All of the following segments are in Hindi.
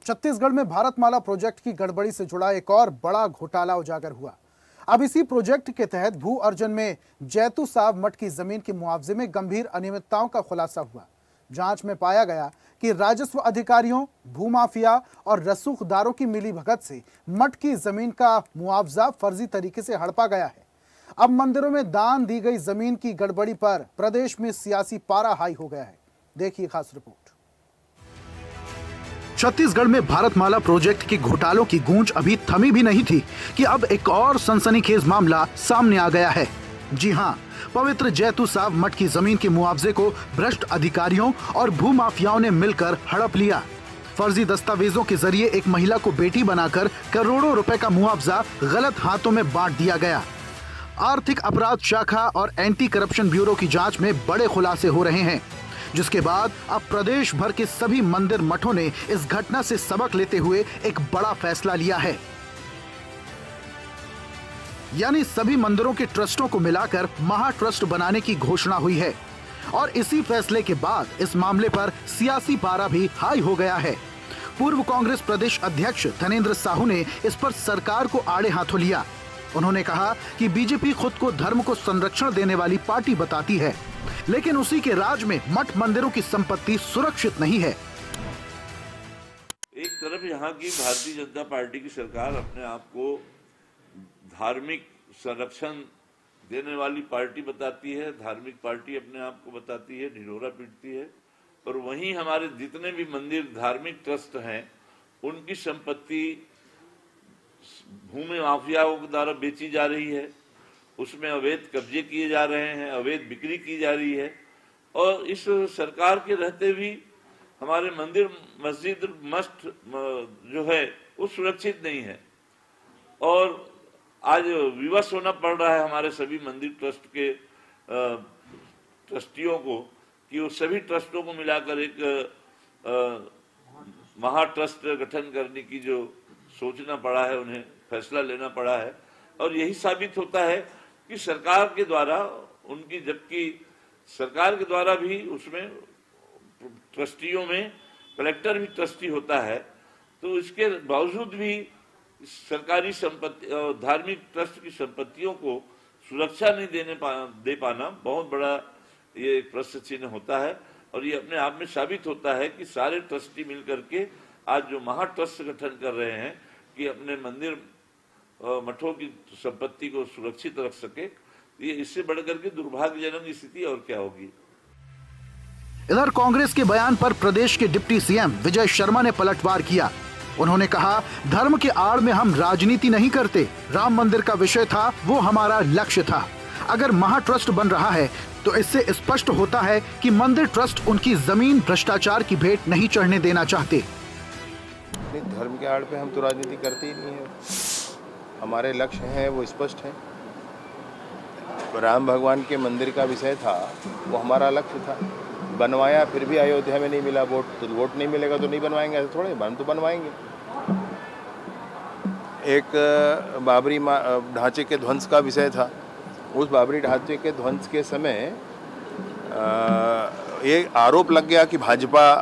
छत्तीसगढ़ में भारतमाला प्रोजेक्ट की गड़बड़ी से जुड़ा एक और बड़ा घोटाला उजागर हुआ। अब इसी प्रोजेक्ट के तहत भू अर्जन में जैतू साहब मठ की जमीन के मुआवजे में गंभीर अनियमितताओं का खुलासा हुआ। जांच में पाया गया कि राजस्व अधिकारियों, भूमाफिया और रसूखदारों की मिलीभगत से मठ की जमीन का मुआवजा फर्जी तरीके से हड़पा गया है। अब मंदिरों में दान दी गई जमीन की गड़बड़ी पर प्रदेश में सियासी पारा हाई हो गया है। देखिए खास रिपोर्ट। छत्तीसगढ़ में भारतमाला प्रोजेक्ट के घोटालों की गूंज अभी थमी भी नहीं थी कि अब एक और सनसनीखेज मामला सामने आ गया है। जी हां, पवित्र जैतू साहब मठ की जमीन के मुआवजे को भ्रष्ट अधिकारियों और भूमाफियाओं ने मिलकर हड़प लिया। फर्जी दस्तावेजों के जरिए एक महिला को बेटी बनाकर करोड़ों रुपए का मुआवजा गलत हाथों में बांट दिया गया। आर्थिक अपराध शाखा और एंटी करप्शन ब्यूरो की जांच में बड़े खुलासे हो रहे हैं, जिसके बाद अब प्रदेश भर के सभी मंदिर मठों ने इस घटना से सबक लेते हुए एक बड़ा फैसला लिया है। यानी सभी मंदिरों के ट्रस्टों को मिलाकर महा ट्रस्ट बनाने की घोषणा हुई है और इसी फैसले के बाद इस मामले पर सियासी पारा भी हाई हो गया है। पूर्व कांग्रेस प्रदेश अध्यक्ष धनेंद्र साहू ने इस पर सरकार को आड़े हाथों लिया। उन्होंने कहा कि बीजेपी खुद को धर्म को संरक्षण देने वाली पार्टी बताती है, लेकिन उसी के राज में मठ मंदिरों की संपत्ति सुरक्षित नहीं है। एक तरफ यहाँ की भारतीय जनता पार्टी की सरकार अपने आप को धार्मिक संरक्षण देने वाली पार्टी बताती है, धार्मिक पार्टी अपने आप को बताती है, ढिंढोरा पीटती है, और वहीं हमारे जितने भी मंदिर धार्मिक ट्रस्ट हैं उनकी संपत्ति भूमि माफियाओं के द्वारा बेची जा रही है, उसमें अवैध कब्जे किए जा रहे हैं, अवैध बिक्री की जा रही है। और इस सरकार के रहते भी हमारे मंदिर मस्जिद मस्ट जो है वो सुरक्षित नहीं है और आज विवश होना पड़ रहा है हमारे सभी मंदिर ट्रस्ट के ट्रस्टियों को कि वो सभी ट्रस्टों को मिलाकर एक महा ट्रस्ट गठन करने की जो सोचना पड़ा है, उन्हें फैसला लेना पड़ा है। और यही साबित होता है कि सरकार के द्वारा उनकी, जबकि सरकार के द्वारा भी उसमें ट्रस्टियों में कलेक्टर भी ट्रस्टी होता है, तो इसके बावजूद भी सरकारी संपत्ति और धार्मिक ट्रस्ट की संपत्तियों को सुरक्षा नहीं दे पाना बहुत बड़ा ये प्रश्न चिन्ह होता है। और ये अपने आप में साबित होता है कि सारे ट्रस्टी मिलकर के आज जो महा ट्रस्ट गठन कर रहे हैं कि अपने मंदिर मठों की संपत्ति को सुरक्षित रख सके, ये इससे बढ़कर के दुर्भाग्यजनक स्थिति और क्या होगी। इधर कांग्रेस के बयान पर प्रदेश के डिप्टी सीएम विजय शर्मा ने पलटवार किया। उन्होंने कहा, धर्म के आड़ में हम राजनीति नहीं करते, राम मंदिर का विषय था, वो हमारा लक्ष्य था। अगर महा ट्रस्ट बन रहा है तो इससे स्पष्ट होता है कि मंदिर ट्रस्ट उनकी जमीन भ्रष्टाचार की भेंट नहीं चढ़ने देना चाहते। धर्म के आड़ पे हम तो राजनीति करते ही नहीं है, हमारे लक्ष्य हैं वो स्पष्ट हैं। राम भगवान के मंदिर का विषय था, वो हमारा लक्ष्य था। बनवाया, फिर भी अयोध्या में नहीं मिला वोट, तो वोट नहीं मिलेगा तो नहीं बनवाएंगे, ऐसे थोड़े, बन तो बनवाएंगे। एक बाबरी ढांचे के ध्वंस का विषय था, उस बाबरी ढांचे के ध्वंस के समय ये आरोप लग गया कि भाजपा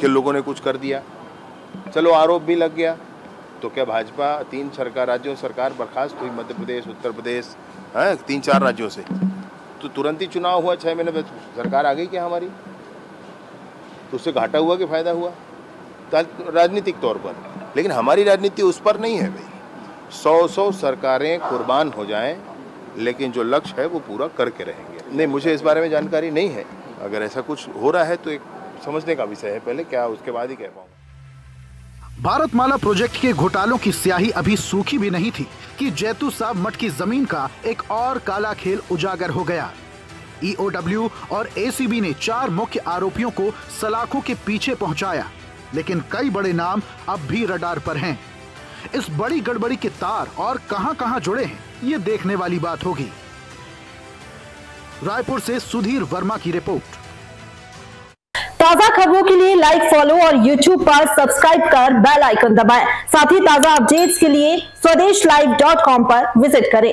के लोगों ने कुछ कर दिया। चलो आरोप भी लग गया, तो क्या भाजपा 3 राज्यों सरकार बर्खास्त हुई, मध्य प्रदेश, उत्तर प्रदेश, 3-4 राज्यों से, तो तुरंत ही चुनाव हुआ, 6 महीने में सरकार आ गई क्या हमारी? तो उससे घाटा हुआ कि फायदा हुआ राजनीतिक तौर पर? लेकिन हमारी राजनीति उस पर नहीं है भाई। 100 सरकारें कुर्बान हो जाएं, लेकिन जो लक्ष्य है वो पूरा करके रहेंगे। नहीं, मुझे इस बारे में जानकारी नहीं है। अगर ऐसा कुछ हो रहा है तो एक समझने का विषय है पहले, क्या उसके बाद ही कह पाऊंगा। भारतमाला प्रोजेक्ट के घोटालों की स्याही अभी सूखी भी नहीं थी कि जैतू साहब मठ की जमीन का एक और काला खेल उजागर हो गया। ईओडब्ल्यू और एसीबी ने 4 मुख्य आरोपियों को सलाखों के पीछे पहुंचाया, लेकिन कई बड़े नाम अब भी रडार पर हैं। इस बड़ी गड़बड़ी के तार और कहां-कहां जुड़े हैं, ये देखने वाली बात होगी। रायपुर से सुधीर वर्मा की रिपोर्ट। ताजा खबरों के लिए लाइक, फॉलो और YouTube पर सब्सक्राइब कर बेल आइकन दबाएं। साथ ही ताजा अपडेट्स के लिए swedeshlive.com पर विजिट करें।